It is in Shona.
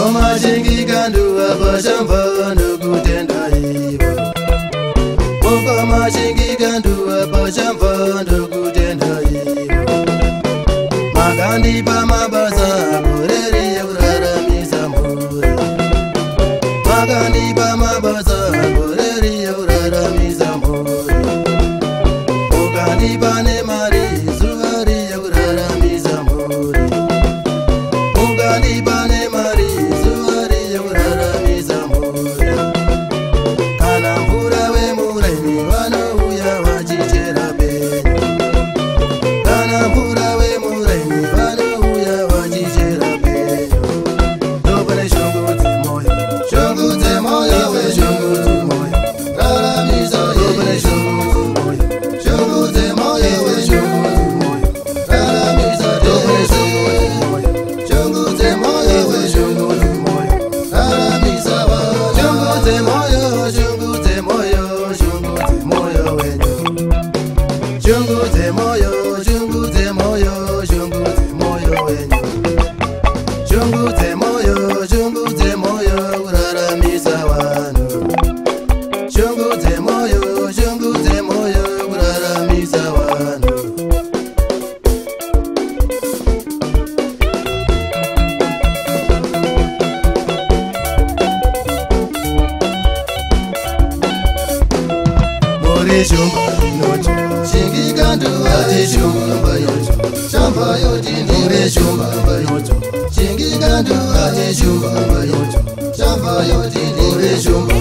Mukoma shingi kandu abashamba ndokutenda ivo. Mukoma shingi kandu abashamba ndokutenda ivo. Magandi pa mabasa kureri yuraramisa mburi. Magandi pa mabasa kureri yuraramisa mburi. Mugandi pa ne mari zuari yuraramisa mburi. Mugandi pa ne mari zuari yuraramisa mburi. Kana mbura we mureni vano uya vachichera penyu. Kana mbura we mureni vano uya vachichera penyu. Ndopane shongudze moyo, shongudze moyo we shongudze moyo. Raramisa ndopane shongudze moyo, shongudze moyo we shongudze moyo. Raramisa ndopane shongudze moyo, shongudze moyo we shongudze moyo. Raramisa wa shongudze moyo, shongudze moyo, shongudze moyo wenyu. Shongudze moyo, shongudze moyo, shongudze moyo wenyu. Shongudze moyo, shongudze moyo, kuraramisa vanhu. Shongudze moyo, shongudze moyo, kuraramisa vanhu. Muri shumba inocho, shingi kandu ati shumba yocho. Shamba yoti muri shumba inocho, shingi kandu ati shumba yocho. Shamba yoti muri shumba